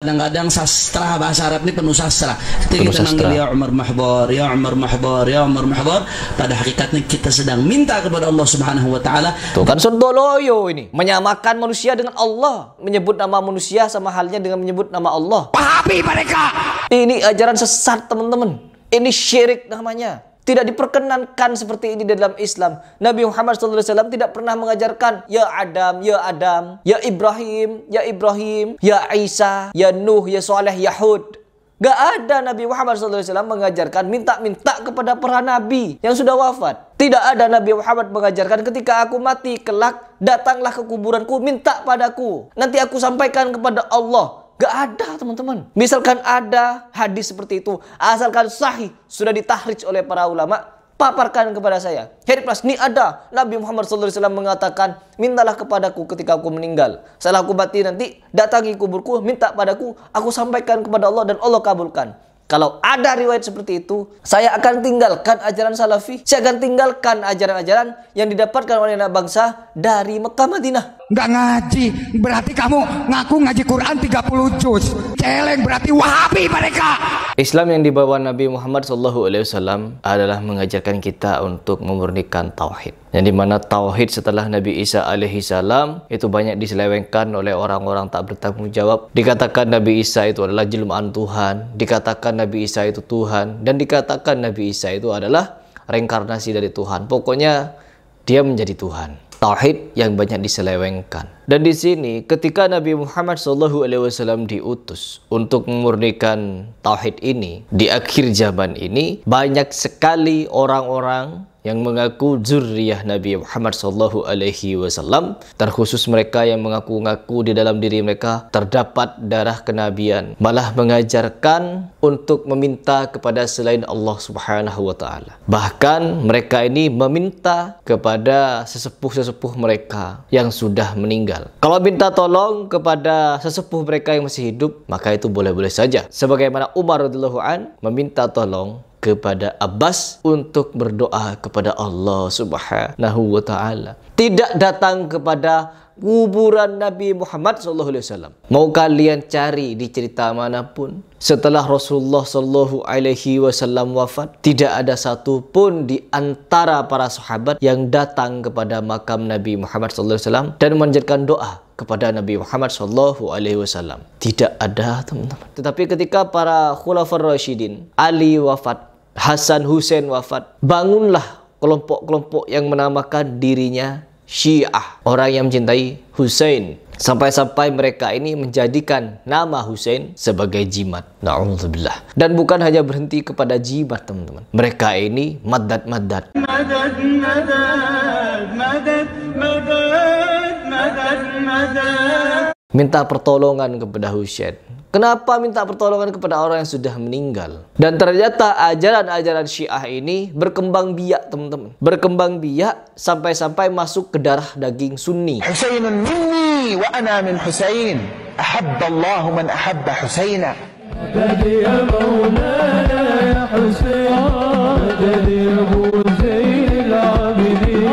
Kadang-kadang sastra bahasa Arab ini penuh sastra. Ketika kita manggil ya Umar Mahbar, ya Umar Mahbar, ya Umar Mahbar, pada hakikatnya kita sedang minta kepada Allah Subhanahu wa taala. Tuh kan sontoloyo ini, menyamakan manusia dengan Allah, menyebut nama manusia sama halnya dengan menyebut nama Allah. Wahabi mereka. Ini ajaran sesat, teman-teman. Ini syirik namanya. Tidak diperkenankan seperti ini dalam Islam. Nabi Muhammad SAW tidak pernah mengajarkan ya Adam, ya Adam, ya Ibrahim, ya Ibrahim, ya Isa, ya Nuh, ya Saleh, ya Hud. Gak ada Nabi Muhammad SAW mengajarkan minta-minta kepada para nabi yang sudah wafat. Tidak ada Nabi Muhammad mengajarkan ketika aku mati kelak, datanglah ke kuburanku, minta padaku. Nanti aku sampaikan kepada Allah. Gak ada, teman-teman. Misalkan ada hadis seperti itu, asalkan sahih, sudah ditahrij oleh para ulama, paparkan kepada saya. Heriplas, ini ada. Nabi Muhammad SAW mengatakan, mintalah kepadaku ketika aku meninggal. Setelah aku mati nanti, datangi kuburku, minta padaku, aku sampaikan kepada Allah dan Allah kabulkan. Kalau ada riwayat seperti itu, saya akan tinggalkan ajaran salafi. Saya akan tinggalkan ajaran-ajaran yang didapatkan oleh anak bangsa dari Mekah Madinah. Nggak ngaji, berarti kamu ngaku ngaji Quran 30 juz. Celeng, berarti Wahabi mereka. Islam yang dibawa Nabi Muhammad SAW adalah mengajarkan kita untuk memurnikan tauhid. Yang dimana tauhid setelah Nabi Isa alaihissalam itu banyak diselewengkan oleh orang-orang tak bertanggung jawab. Dikatakan Nabi Isa itu adalah jelmaan Tuhan, dikatakan Nabi Isa itu Tuhan, dan dikatakan Nabi Isa itu adalah reinkarnasi dari Tuhan. Pokoknya dia menjadi Tuhan. Tauhid yang banyak diselewengkan. Dan di sini ketika Nabi Muhammad SAW diutus untuk memurnikan tauhid ini, di akhir zaman ini banyak sekali orang-orang yang mengaku zuriyah Nabi Muhammad SAW, terkhusus mereka yang mengaku-ngaku di dalam diri mereka terdapat darah kenabian, malah mengajarkan untuk meminta kepada selain Allah Subhanahu wa taala. Bahkan mereka ini meminta kepada sesepuh-sesepuh mereka yang sudah meninggal. Kalau minta tolong kepada sesepuh mereka yang masih hidup, maka itu boleh-boleh saja. Sebagaimana Umar radhiyallahu an meminta tolong kepada Abbas untuk berdoa kepada Allah Subhanahu wa taala. Tidak datang kepada kuburan Nabi Muhammad SAW. Mau kalian cari di cerita manapun, setelah Rasulullah SAW wafat, tidak ada satu pun di antara para sahabat yang datang kepada makam Nabi Muhammad SAW dan memanjatkan doa kepada Nabi Muhammad SAW. Tidak ada, teman-teman. Tetapi ketika para Khulafaur Rasyidin, Ali wafat, Hasan Hussein wafat, bangunlah kelompok-kelompok yang menamakan dirinya Syiah, orang yang mencintai Hussein, sampai-sampai mereka ini menjadikan nama Hussein sebagai jimat. Na'udzubillah. Dan bukan hanya berhenti kepada jimat, teman-teman. Mereka ini madad-madad. Madad, madad, madad, madad, madad, madad. Minta pertolongan kepada Hussein. Kenapa minta pertolongan kepada orang yang sudah meninggal? Dan ternyata ajaran-ajaran Syiah ini berkembang biak, teman-teman. Berkembang biak sampai-sampai masuk ke darah daging Sunni. Husainun minni wa ana min Husain. Ahabballahu man ahabba Husaina. Jadi ya maulana ya Husain, jadi Abu Zainil Abidin.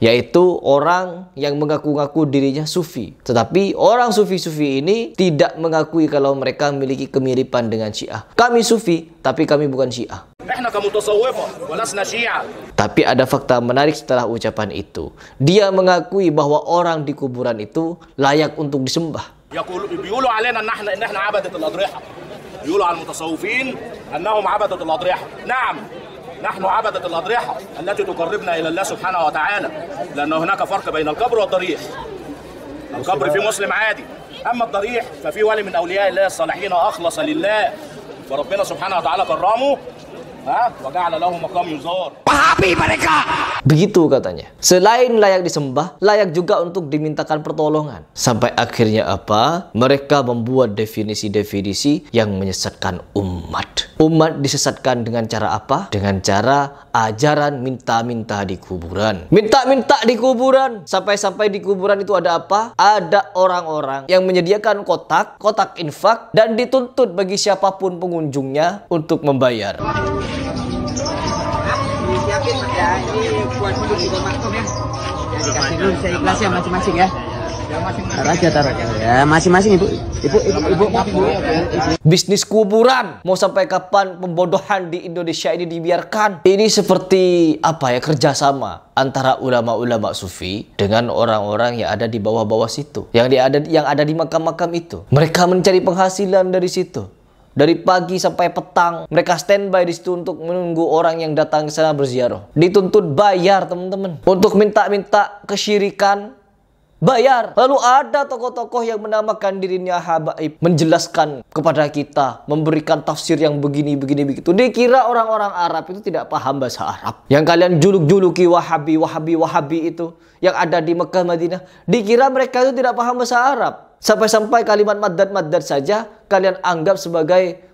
Yaitu orang yang mengaku-ngaku dirinya sufi. Tetapi orang sufi-sufi ini tidak mengakui kalau mereka memiliki kemiripan dengan Syiah. Kami sufi, tapi kami bukan Syiah. Tapi ada fakta menarik setelah ucapan itu. Dia mengakui bahwa orang di kuburan itu layak untuk disembah. بيقولوا علينا ان احنا عبدة الاضرحة. بيقولوا على المتصوفين انهم عبدة الاضرحة. نعم. نحن عبدة الأضرحة التي تقربنا إلى الله سبحانه وتعالى، لأن هناك فرق بين القبر والضريح. القبر في مسلم عادي، أما الضريح ففي ولي من أولياء الله الصالحين أخلص لله، فربنا سبحانه وتعالى كرمه وجعل له مقام يزار. Wahabi mereka. Begitu katanya. Selain layak disembah, layak juga untuk dimintakan pertolongan. Sampai akhirnya apa? Mereka membuat definisi-definisi yang menyesatkan umat. Umat disesatkan dengan cara apa? Dengan cara ajaran minta-minta di kuburan. Minta-minta di kuburan. Sampai-sampai di kuburan itu ada apa? Ada orang-orang yang menyediakan kotak infak, dan dituntut bagi siapapun pengunjungnya untuk membayar. Siapin ya, ini buat dulu di makom ya. Ya dikasih dulu, saya ikhlas ya masing-masing ya. Taruh aja ya, masing-masing ibu. Bisnis kuburan mau sampai kapan pembodohan di Indonesia ini dibiarkan? Ini seperti apa ya, kerjasama antara ulama-ulama sufi dengan orang-orang yang ada di bawah-bawah situ, yang ada di makam-makam itu. Mereka mencari penghasilan dari situ. Dari pagi sampai petang mereka standby di situ untuk menunggu orang yang datang ke sana berziarah. Dituntut bayar, teman-teman. Untuk minta-minta kesyirikan, bayar. Lalu ada tokoh-tokoh yang menamakan dirinya habaib, menjelaskan kepada kita, memberikan tafsir yang begini begitu. Dikira orang-orang Arab itu tidak paham bahasa Arab. Yang kalian juluk-juluki Wahabi itu yang ada di Mekah Madinah, dikira mereka itu tidak paham bahasa Arab. Sampai-sampai kalimat madad saja kalian anggap sebagai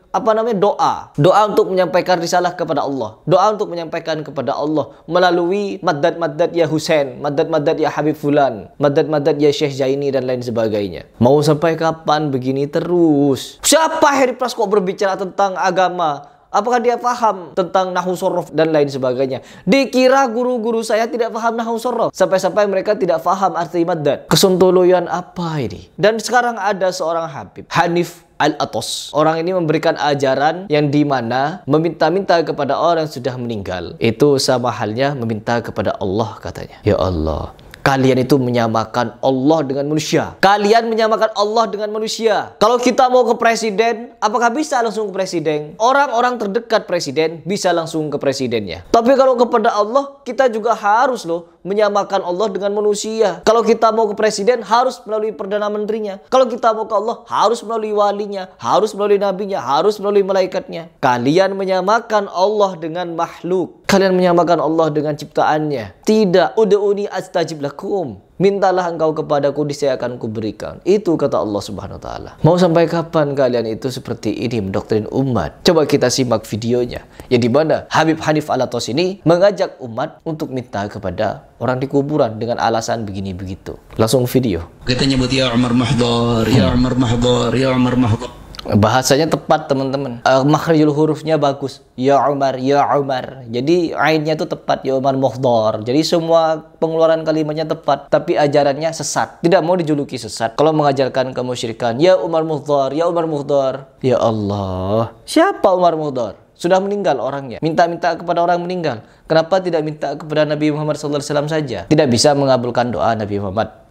doa untuk menyampaikan risalah kepada Allah, doa untuk menyampaikan kepada Allah melalui madad ya Husain, madad ya Habib Fulan, madad ya Syekh Zaini dan lain sebagainya. Mau sampai kapan begini terus? Siapa Heri Pras kok berbicara tentang agama? Apakah dia paham tentang nahwu sorof dan lain sebagainya? Dikira guru-guru saya tidak paham nahwu sorof. Sampai-sampai mereka tidak paham arti madad. Kesontoloyan apa ini? Dan sekarang ada seorang Habib, Hanif Al-Atos. Orang ini memberikan ajaran yang dimana meminta-minta kepada orang yang sudah meninggal itu sama halnya meminta kepada Allah, katanya. Ya Allah, kalian itu menyamakan Allah dengan manusia. Kalian menyamakan Allah dengan manusia. Kalau kita mau ke presiden, apakah bisa langsung ke presiden? Orang-orang terdekat presiden bisa langsung ke presidennya. Tapi kalau kepada Allah, kita juga harus menyamakan Allah dengan manusia. Kalau kita mau ke presiden, harus melalui perdana menterinya. Kalau kita mau ke Allah, harus melalui walinya, harus melalui nabinya, harus melalui malaikatnya. Kalian menyamakan Allah dengan makhluk. Kalian menyamakan Allah dengan ciptaannya. Tidak. Ud'uni astajib lakum. Mintalah engkau kepadaku, niscaya akan kuberikan. Itu kata Allah Subhanahu wa taala. Mau sampai kapan kalian itu seperti ini mendoktrin umat? Coba kita simak videonya. Yang dimana Habib Hanif Al-Atos ini mengajak umat untuk minta kepada orang di kuburan dengan alasan begini begitu. Langsung video. Kita nyebut ya Umar Mahdhar, ya Umar Mahdhar, ya Umar Mahdhar. Bahasanya tepat, teman-teman. Makhrijul hurufnya bagus. Ya Umar, ya Umar. Jadi ainnya itu tepat, ya Umar Mahdhar. Jadi semua pengeluaran kalimatnya tepat, tapi ajarannya sesat. Tidak mau dijuluki sesat. Kalau mengajarkan kemusyrikan, ya Umar Mahdhar, ya Umar Mahdhar. Ya Allah, siapa Umar Mahdhar? Sudah meninggal orangnya. Minta-minta kepada orang meninggal. Kenapa tidak minta kepada Nabi Muhammad SAW saja? Tidak bisa mengabulkan doa Nabi Muhammad.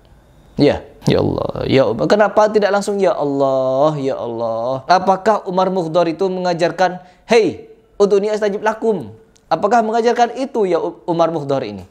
Ya Allah, ya Allah. Kenapa tidak langsung ya Allah, ya Allah? Apakah Umar Mahdhar itu mengajarkan, hey, ud'uni astajib lakum? Apakah mengajarkan itu ya Umar Mahdhar ini?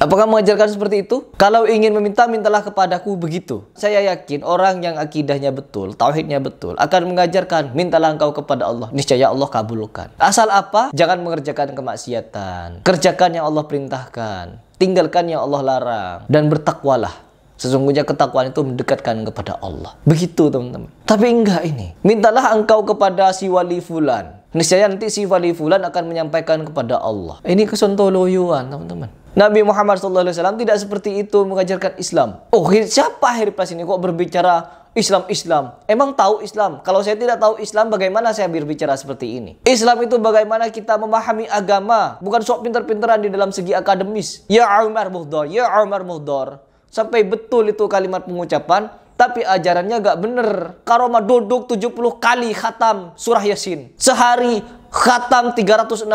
Apakah mengajarkan seperti itu? Kalau ingin meminta, mintalah kepadaku, begitu. Saya yakin orang yang akidahnya betul, tauhidnya betul, akan mengajarkan, mintalah engkau kepada Allah, niscaya Allah kabulkan. Asal apa? Jangan mengerjakan kemaksiatan. Kerjakan yang Allah perintahkan, tinggalkan yang Allah larang, dan bertakwalah. Sesungguhnya ketakwaan itu mendekatkan kepada Allah. Begitu, teman-teman. Tapi enggak ini. Mintalah engkau kepada si wali fulan, niscaya nanti si wali fulan akan menyampaikan kepada Allah. Ini kesontoloyuan, teman-teman. Nabi Muhammad SAW tidak seperti itu mengajarkan Islam. Oh, siapa Heri Pras ini kok berbicara Islam? Emang tahu Islam? Kalau saya tidak tahu Islam, bagaimana saya berbicara seperti ini? Islam itu bagaimana kita memahami agama, bukan sok pinter-pinteran di dalam segi akademis. Ya Umar Mahdhar, ya Umar Mahdhar. Sampai betul itu kalimat pengucapan, tapi ajarannya gak bener. Karoma duduk 70 kali khatam surah Yasin. Sehari khatam 360.000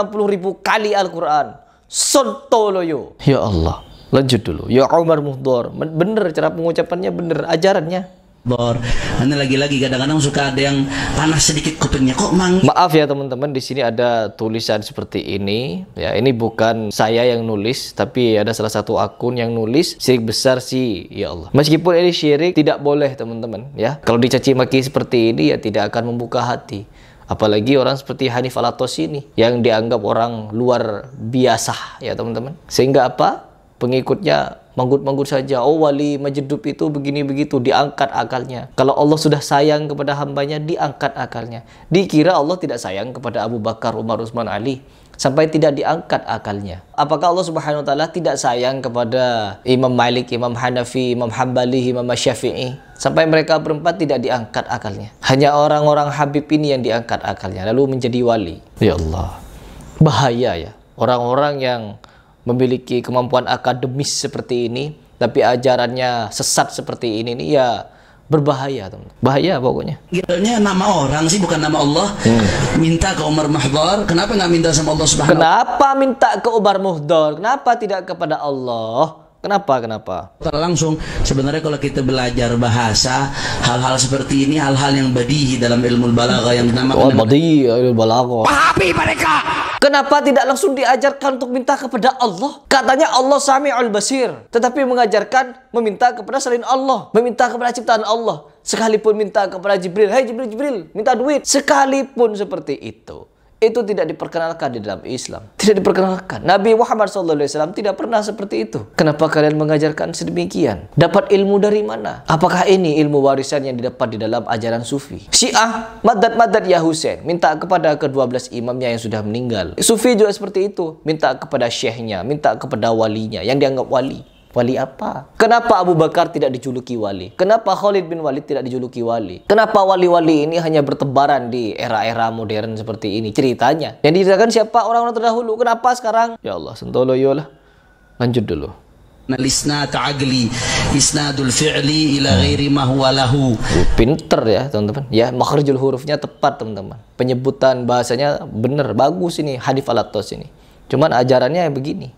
kali Al-Quran. Sontoloyo. Ya Allah, lanjut dulu. Ya Umar Mahdhar. Bener cara pengucapannya, bener ajarannya. Ini lagi-lagi kadang-kadang suka ada yang panas sedikit kupingnya kok Maaf ya teman-teman, di sini ada tulisan seperti ini. Ya, ini bukan saya yang nulis, tapi ada salah satu akun yang nulis. Syirik besar sih, ya Allah. Meskipun ini syirik, tidak boleh teman-teman. Ya, kalau dicaci maki seperti ini ya tidak akan membuka hati. Apalagi orang seperti Hanif Al-Atos ini yang dianggap orang luar biasa ya teman-teman. Sehingga apa? Pengikutnya manggut-manggut saja. Oh, wali Majedub itu begini begitu, diangkat akalnya. Kalau Allah sudah sayang kepada hambanya, diangkat akalnya. Dikira Allah tidak sayang kepada Abu Bakar, Umar, Utsman, Ali, sampai tidak diangkat akalnya. Apakah Allah Subhanahu wa taala tidak sayang kepada Imam Malik, Imam Hanafi, Imam Hambali, Imam Syafi'i, sampai mereka berempat tidak diangkat akalnya? Hanya orang-orang Habib ini yang diangkat akalnya lalu menjadi wali. Ya Allah, bahaya ya orang-orang yang memiliki kemampuan akademis seperti ini tapi ajarannya sesat seperti ini nih, ya berbahaya, teman. Bahaya pokoknya. Kiranya nama orang sih, bukan nama Allah. Minta ke Umar Mahdhar, kenapa nggak minta sama Allah Subhanahu? Kenapa minta ke Umar Mahdhar? Kenapa tidak kepada Allah? Kenapa? Langsung, sebenarnya kalau kita belajar bahasa, hal-hal seperti ini hal-hal yang badihi dalam ilmu balaghah yang dinamakan badihi ilmu balaghah. Pahami mereka. Kenapa tidak langsung diajarkan untuk minta kepada Allah? Katanya Allah Sami'ul Basir, tetapi mengajarkan meminta kepada selain Allah, meminta kepada ciptaan Allah. Sekalipun minta kepada Jibril, "Hai Jibril, minta duit." Sekalipun seperti itu tidak diperkenalkan di dalam Islam. Tidak diperkenalkan. Nabi Muhammad SAW tidak pernah seperti itu. Kenapa kalian mengajarkan sedemikian? Dapat ilmu dari mana? Apakah ini ilmu warisan yang didapat di dalam ajaran Sufi? Syiah, Madad ya Husain, minta kepada ke-12 imamnya yang sudah meninggal. Sufi juga seperti itu, minta kepada syekhnya, minta kepada walinya yang dianggap wali. Wali apa? Kenapa Abu Bakar tidak dijuluki wali? Kenapa Khalid bin Walid tidak dijuluki wali? Kenapa wali-wali ini hanya bertebaran di era-era modern seperti ini? Ceritanya yang diceritakan siapa? Orang-orang terdahulu. Kenapa sekarang? Ya Allah, sentoloyo lah. Lanjut dulu. Isnad aqli, isnadul fi'li ila ghairi ma huwa lahu. Pinter ya, teman-teman. Ya, makhrijul hurufnya tepat, teman-teman. Penyebutan bahasanya benar, bagus ini hadis alatos ini. Cuman ajarannya begini.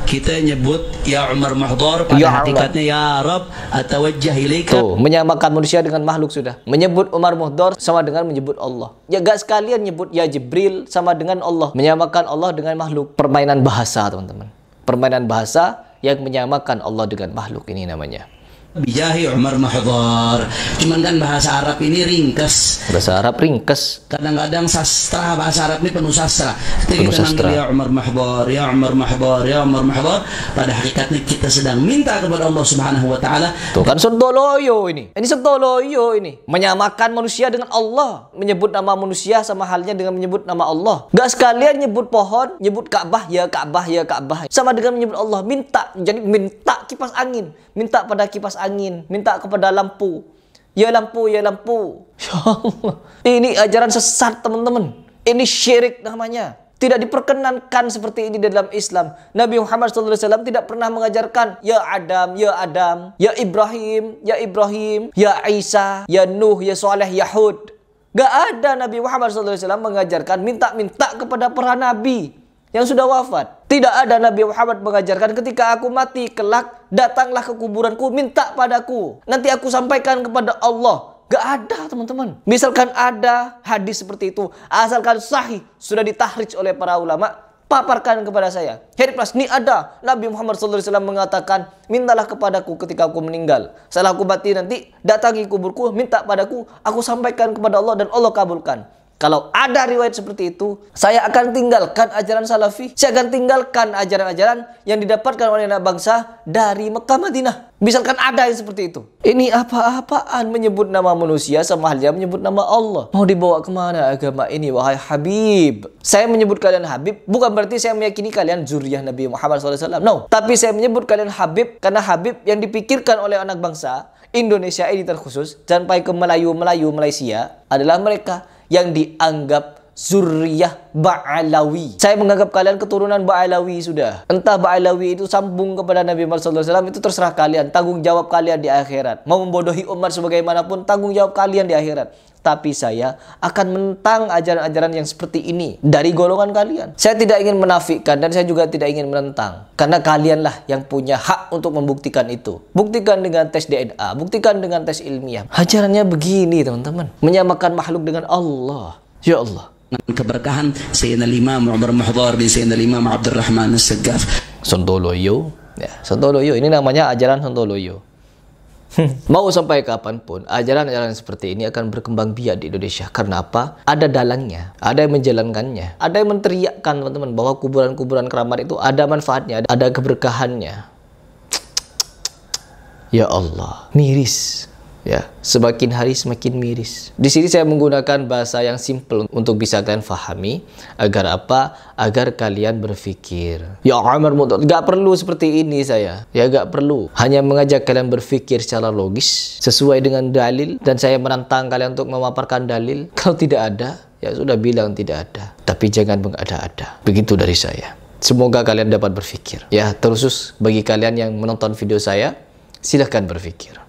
Kita nyebut ya Umar Mahdhar, pada hakikatnya ya Rab atawajjah ilaika. Tuh, menyamakan manusia dengan makhluk sudah. Menyebut Umar Mahdhar sama dengan menyebut Allah. Ya gak sekalian nyebut ya Jibril sama dengan Allah. Menyamakan Allah dengan makhluk. Permainan bahasa, teman-teman. Permainan bahasa yang menyamakan Allah dengan makhluk, ini namanya. Bijahi Umar Mahdhar. Cuman kan bahasa Arab ini ringkas. Bahasa Arab ringkas. Kadang-kadang sastra, bahasa Arab ini penuh sastra. Ketika kita manggil ya Umar Mahdhar, ya Umar Mahdhar, ya Umar Mahdhar, pada hakikatnya kita sedang minta kepada Allah Subhanahu wa taala. Tuh kan sontoloyo ini. Ini sontoloyo ini. Menyamakan manusia dengan Allah. Menyebut nama manusia sama halnya dengan menyebut nama Allah. Gak sekalian nyebut pohon, nyebut Ka'bah, ya Ka'bah, ya Ka'bah. Sama dengan menyebut Allah. Minta. Jadi minta kipas angin. Minta pada kipas angin, minta kepada lampu. Ya lampu, ya lampu. Ya Allah. Ini ajaran sesat, teman-teman. Ini syirik namanya. Tidak diperkenankan seperti ini dalam Islam. Nabi Muhammad SAW tidak pernah mengajarkan ya Adam, ya Adam, ya Ibrahim, ya Ibrahim, ya Isa, ya Nuh, ya Saleh, ya Hud. Gak ada Nabi Muhammad SAW mengajarkan minta-minta kepada para nabi yang sudah wafat. Tidak ada Nabi Muhammad mengajarkan ketika aku mati kelak, datanglah ke kuburanku, minta padaku, nanti aku sampaikan kepada Allah. Gak ada, teman-teman. Misalkan ada hadis seperti itu, asalkan sahih, sudah ditahrij oleh para ulama, paparkan kepada saya. Heriplas, ini ada. Nabi Muhammad SAW mengatakan, mintalah kepadaku ketika aku meninggal. Setelah aku mati nanti, datangi kuburku, minta padaku, aku sampaikan kepada Allah dan Allah kabulkan. Kalau ada riwayat seperti itu, saya akan tinggalkan ajaran salafi. Saya akan tinggalkan ajaran-ajaran yang didapatkan oleh anak bangsa dari Mekah Madinah. Misalkan ada yang seperti itu. Ini apa-apaan menyebut nama manusia sama halnya menyebut nama Allah. Mau dibawa kemana agama ini, wahai Habib? Saya menyebut kalian Habib bukan berarti saya meyakini kalian zuriyah Nabi Muhammad SAW. No. Tapi saya menyebut kalian Habib karena Habib yang dipikirkan oleh anak bangsa Indonesia ini terkhusus, sampai ke Melayu Malaysia adalah mereka yang dianggap zuriyah Ba'alawi. Saya menganggap kalian keturunan Ba'alawi sudah. Entah Ba'alawi itu sambung kepada Nabi Muhammad SAW, itu terserah kalian. Tanggung jawab kalian di akhirat. Mau membodohi umat sebagaimanapun, tanggung jawab kalian di akhirat. Tapi saya akan menentang ajaran-ajaran yang seperti ini dari golongan kalian. Saya tidak ingin menafikan dan saya juga tidak ingin menentang. Karena kalianlah yang punya hak untuk membuktikan itu. Buktikan dengan tes DNA, buktikan dengan tes ilmiah. Ajarannya begini, teman-teman. Menyamakan makhluk dengan Allah. Ya Allah. Keberkahan Sayyidina Imam Umar Mahdhar bin Sayyidina Imam Abdurrahman As-Saggaf. Sontoloyo. Ya, Sontoloyo. Ini namanya ajaran Sontoloyo. Mau sampai kapanpun ajaran-ajaran seperti ini akan berkembang biak di Indonesia. Karena apa? Ada dalangnya, ada yang menjalankannya, ada yang menteriakkan, teman-teman, bahwa kuburan-kuburan keramat itu ada manfaatnya, ada keberkahannya. Ya Allah, miris. Ya, semakin hari semakin miris. Di sini saya menggunakan bahasa yang simple untuk bisa kalian fahami. Agar apa? Agar kalian berpikir. Ya Umar Mu'tad, gak perlu seperti ini saya. Ya gak perlu. Hanya mengajak kalian berpikir secara logis, sesuai dengan dalil. Dan saya menantang kalian untuk memaparkan dalil. Kalau tidak ada, ya sudah bilang tidak ada. Tapi jangan mengada-ada. Begitu dari saya. Semoga kalian dapat berpikir. Ya, terkhusus bagi kalian yang menonton video saya, silahkan berpikir.